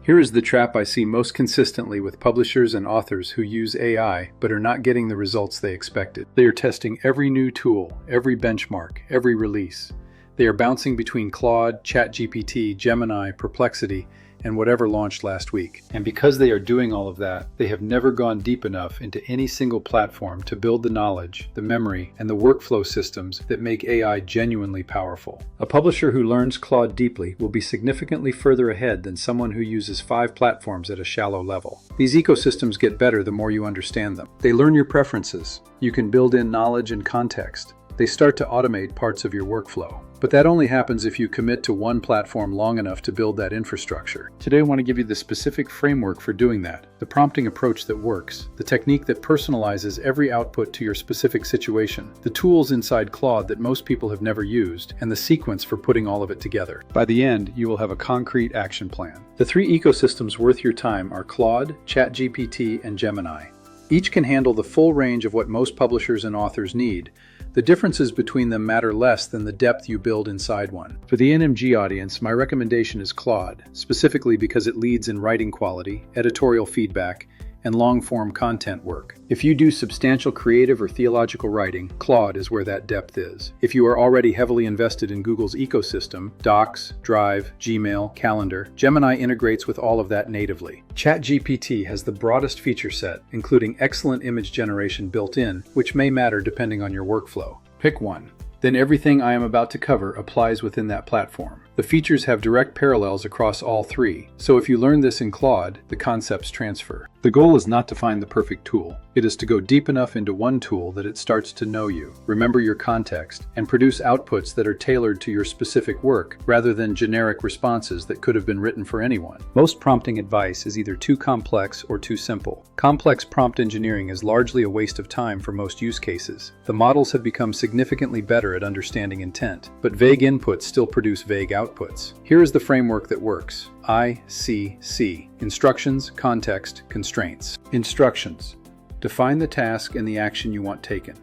Here is the trap I see most consistently with publishers and authors who use AI but are not getting the results they expected. They are testing every new tool, every benchmark, every release. They are bouncing between Claude, ChatGPT, Gemini, Perplexity, and whatever launched last week. And because they are doing all of that, they have never gone deep enough into any single platform to build the knowledge, the memory, and the workflow systems that make AI genuinely powerful. A publisher who learns Claude deeply will be significantly further ahead than someone who uses 5 platforms at a shallow level. These ecosystems get better the more you understand them. They learn your preferences. You can build in knowledge and context. They start to automate parts of your workflow. But that only happens if you commit to one platform long enough to build that infrastructure. Today I want to give you the specific framework for doing that, the prompting approach that works, the technique that personalizes every output to your specific situation, the tools inside Claude that most people have never used, and the sequence for putting all of it together. By the end, you will have a concrete action plan. The 3 ecosystems worth your time are Claude, ChatGPT, and Gemini. Each can handle the full range of what most publishers and authors need. The differences between them matter less than the depth you build inside one. For the NMG audience, my recommendation is Claude, specifically because it leads in writing quality, editorial feedback, and long-form content work. If you do substantial creative or theological writing, Claude is where that depth is. If you are already heavily invested in Google's ecosystem, Docs, Drive, Gmail, Calendar, Gemini integrates with all of that natively. ChatGPT has the broadest feature set, including excellent image generation built in, which may matter depending on your workflow. Pick one. Then everything I am about to cover applies within that platform. The features have direct parallels across all 3, so if you learn this in Claude, the concepts transfer. The goal is not to find the perfect tool. It is to go deep enough into one tool that it starts to know you, remember your context, and produce outputs that are tailored to your specific work, rather than generic responses that could have been written for anyone. Most prompting advice is either too complex or too simple. Complex prompt engineering is largely a waste of time for most use cases. The models have become significantly better at understanding intent, but vague inputs still produce vague outputs. Here is the framework that works. ICC. Instructions, context, constraints. Instructions. Define the task and the action you want taken.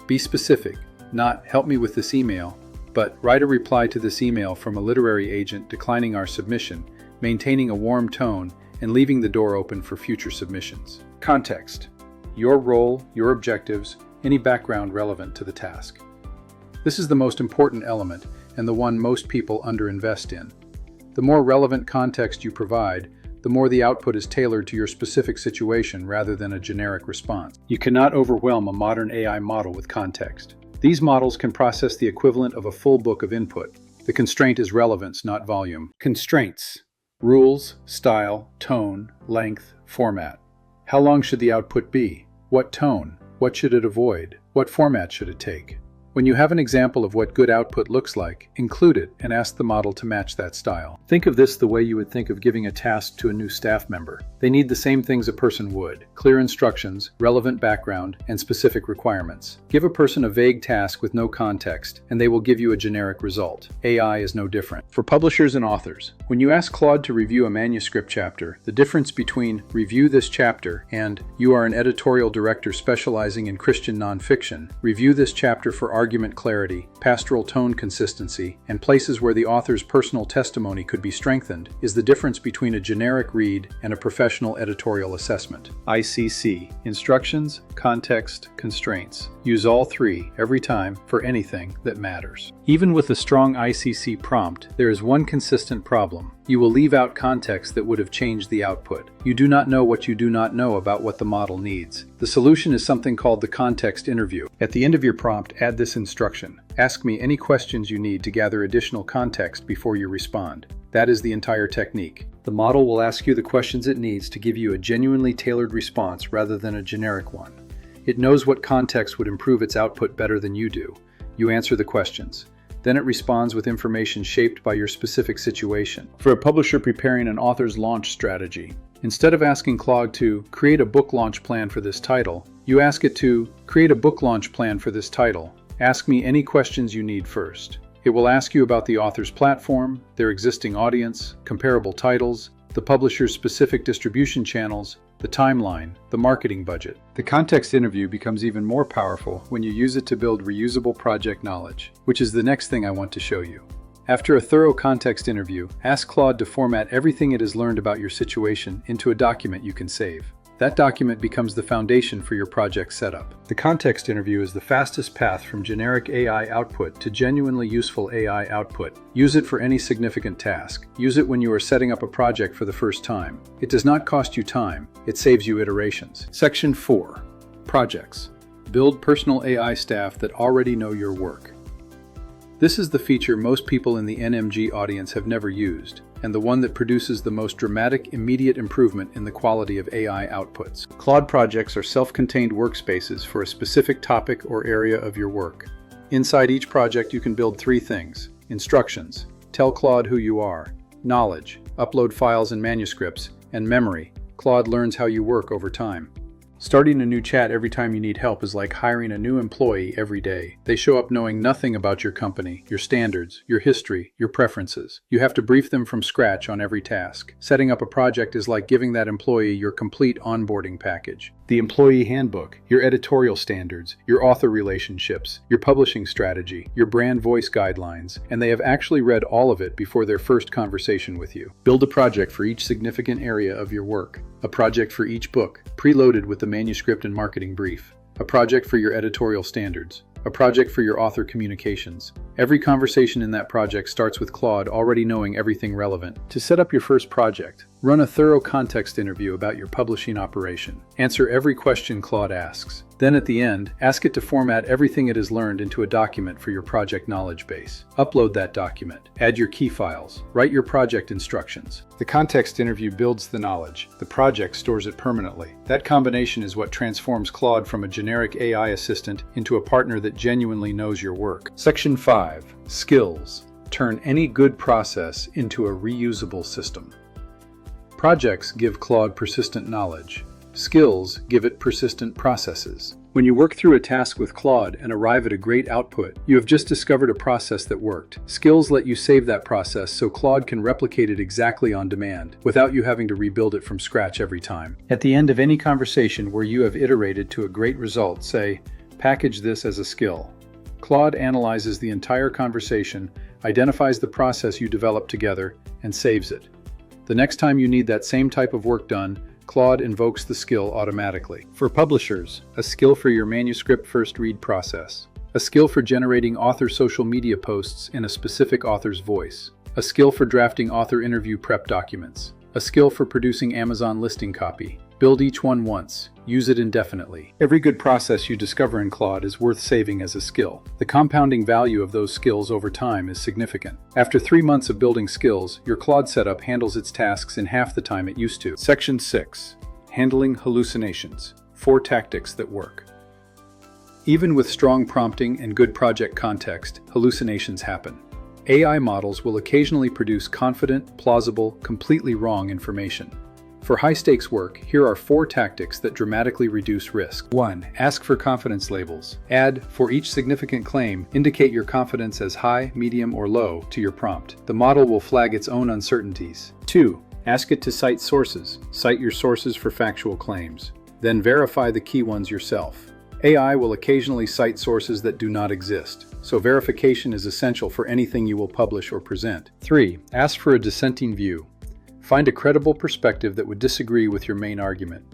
Be specific, not "help me with this email," but write a reply to this email from a literary agent declining our submission, maintaining a warm tone, and leaving the door open for future submissions. Context. Your role, your objectives, any background relevant to the task. This is the most important element, and the one most people underinvest in. The more relevant context you provide, the more the output is tailored to your specific situation rather than a generic response. You cannot overwhelm a modern AI model with context. These models can process the equivalent of a full book of input. The constraint is relevance, not volume. Constraints. Rules, style, tone, length, format. How long should the output be? What tone? What should it avoid? What format should it take? When you have an example of what good output looks like, include it and ask the model to match that style. Think of this the way you would think of giving a task to a new staff member. They need the same things a person would: clear instructions, relevant background, and specific requirements. Give a person a vague task with no context, and they will give you a generic result. AI is no different. For publishers and authors, when you ask Claude to review a manuscript chapter, the difference between "review this chapter" and "you are an editorial director specializing in Christian nonfiction, review this chapter for argument clarity, pastoral tone consistency, and places where the author's personal testimony could be strengthened," is the difference between a generic read and a professional editorial assessment. ICC. Instructions, context, constraints. Use all 3 every time for anything that matters. Even with a strong ICC prompt, there is one consistent problem. You will leave out context that would have changed the output. You do not know what you do not know about what the model needs. The solution is something called the context interview. At the end of your prompt, add this instruction: ask me any questions you need to gather additional context before you respond. That is the entire technique. The model will ask you the questions it needs to give you a genuinely tailored response rather than a generic one. It knows what context would improve its output better than you do. You answer the questions. Then it responds with information shaped by your specific situation. For a publisher preparing an author's launch strategy, instead of asking Claude to create a book launch plan for this title, you ask it to create a book launch plan for this title. Ask me any questions you need first. It will ask you about the author's platform, their existing audience, comparable titles, the publisher's specific distribution channels, the timeline, the marketing budget. The context interview becomes even more powerful when you use it to build reusable project knowledge, which is the next thing I want to show you. After a thorough context interview, ask Claude to format everything it has learned about your situation into a document you can save. That document becomes the foundation for your project setup. The context interview is the fastest path from generic AI output to genuinely useful AI output. Use it for any significant task. Use it when you are setting up a project for the first time. It does not cost you time, it saves you iterations. Section 4. Projects. Build personal AI staff that already know your work. This is the feature most people in the NMG audience have never used, and the one that produces the most dramatic, immediate improvement in the quality of AI outputs. Claude Projects are self-contained workspaces for a specific topic or area of your work. Inside each project, you can build 3 things: instructions, tell Claude who you are; knowledge, upload files and manuscripts; and memory, Claude learns how you work over time. Starting a new chat every time you need help is like hiring a new employee every day. They show up knowing nothing about your company, your standards, your history, your preferences. You have to brief them from scratch on every task. Setting up a project is like giving that employee your complete onboarding package. The employee handbook, your editorial standards, your author relationships, your publishing strategy, your brand voice guidelines, and they have actually read all of it before their first conversation with you. Build a project for each significant area of your work. A project for each book, preloaded with the manuscript and marketing brief. A project for your editorial standards. A project for your author communications. Every conversation in that project starts with Claude already knowing everything relevant. To set up your first project, run a thorough context interview about your publishing operation. Answer every question Claude asks. Then at the end, ask it to format everything it has learned into a document for your project knowledge base. Upload that document. Add your key files. Write your project instructions. The context interview builds the knowledge. The project stores it permanently. That combination is what transforms Claude from a generic AI assistant into a partner that genuinely knows your work. Section 5. Skills. Turn any good process into a reusable system. Projects give Claude persistent knowledge. Skills give it persistent processes. When you work through a task with Claude and arrive at a great output, you have just discovered a process that worked. Skills let you save that process so Claude can replicate it exactly on demand, without you having to rebuild it from scratch every time. At the end of any conversation where you have iterated to a great result, say, "Package this as a skill." Claude analyzes the entire conversation, identifies the process you developed together, and saves it. The next time you need that same type of work done, Claude invokes the skill automatically. For publishers, a skill for your manuscript first read process. A skill for generating author social media posts in a specific author's voice. A skill for drafting author interview prep documents. A skill for producing Amazon listing copy. Build each one once. Use it indefinitely. Every good process you discover in Claude is worth saving as a skill. The compounding value of those skills over time is significant. After 3 months of building skills, your Claude setup handles its tasks in half the time it used to. Section 6. Handling hallucinations. 4 tactics that work. Even with strong prompting and good project context, hallucinations happen. AI models will occasionally produce confident, plausible, completely wrong information. For high-stakes work, here are 4 tactics that dramatically reduce risk. 1. Ask for confidence labels. Add, for each significant claim, indicate your confidence as high, medium, or low to your prompt. The model will flag its own uncertainties. 2. Ask it to cite sources. Cite your sources for factual claims. Then verify the key ones yourself. AI will occasionally cite sources that do not exist, so verification is essential for anything you will publish or present. 3. Ask for a dissenting view. Find a credible perspective that would disagree with your main argument.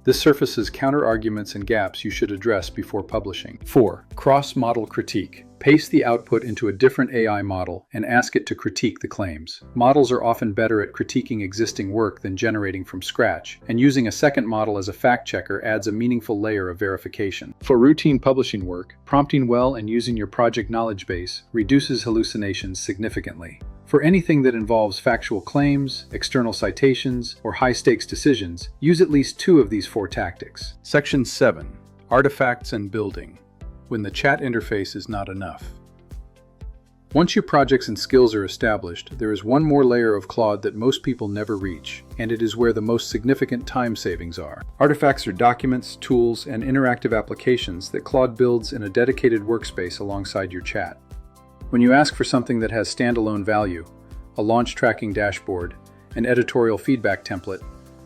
This surfaces counter-arguments and gaps you should address before publishing. 4. Cross-model critique. Paste the output into a different AI model and ask it to critique the claims. Models are often better at critiquing existing work than generating from scratch, and using a second model as a fact-checker adds a meaningful layer of verification. For routine publishing work, prompting well and using your project knowledge base reduces hallucinations significantly. For anything that involves factual claims, external citations, or high-stakes decisions, use at least 2 of these 4 tactics. Section 7. Artifacts and building. When the chat interface is not enough. Once your projects and skills are established, there is one more layer of Claude that most people never reach, and it is where the most significant time savings are. Artifacts are documents, tools, and interactive applications that Claude builds in a dedicated workspace alongside your chat. When you ask for something that has standalone value, a launch tracking dashboard, an editorial feedback template,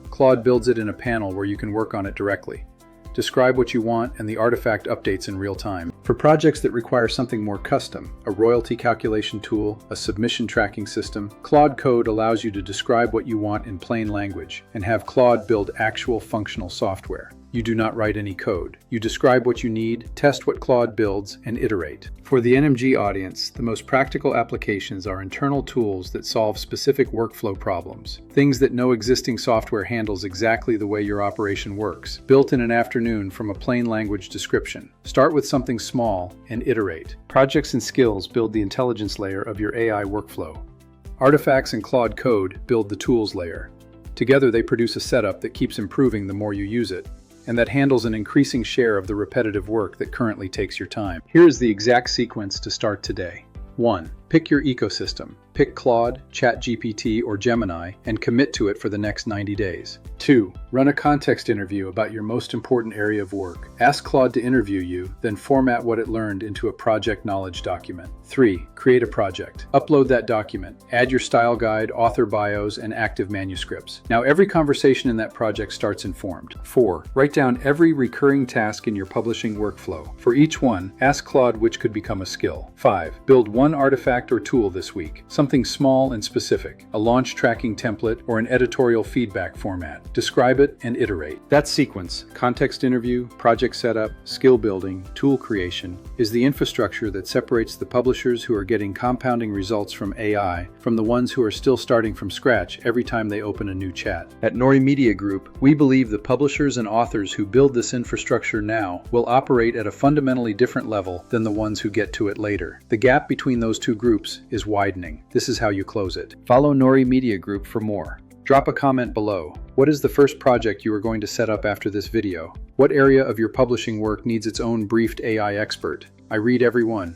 Claude builds it in a panel where you can work on it directly. Describe what you want and the artifact updates in real time. For projects that require something more custom, a royalty calculation tool, a submission tracking system, Claude Code allows you to describe what you want in plain language and have Claude build actual functional software. You do not write any code. You describe what you need, test what Claude builds, and iterate. For the NMG audience, the most practical applications are internal tools that solve specific workflow problems, things that no existing software handles exactly the way your operation works, built in an afternoon from a plain language description. Start with something small and iterate. Projects and skills build the intelligence layer of your AI workflow. Artifacts and Claude Code build the tools layer. Together they produce a setup that keeps improving the more you use it, and that handles an increasing share of the repetitive work that currently takes your time. Here is the exact sequence to start today. 1. Pick your ecosystem. Pick Claude, ChatGPT, or Gemini and commit to it for the next 90 days. 2. Run a context interview about your most important area of work. Ask Claude to interview you, then format what it learned into a project knowledge document. 3. Create a project. Upload that document. Add your style guide, author bios, and active manuscripts. Now every conversation in that project starts informed. 4. Write down every recurring task in your publishing workflow. For each one, ask Claude which could become a skill. 5. Build one artifact or tool this week. Something small and specific. A launch tracking template or an editorial feedback format. Describe it and iterate. That sequence, context interview, project setup, skill building, tool creation, is the infrastructure that separates the publishers who are getting compounding results from AI from the ones who are still starting from scratch every time they open a new chat. At Nori Media Group, we believe the publishers and authors who build this infrastructure now will operate at a fundamentally different level than the ones who get to it later. The gap between those two groups is widening. This is how you close it. Follow Nori Media Group for more. Drop a comment below. What is the first project you are going to set up after this video? What area of your publishing work needs its own briefed AI expert? I read every one.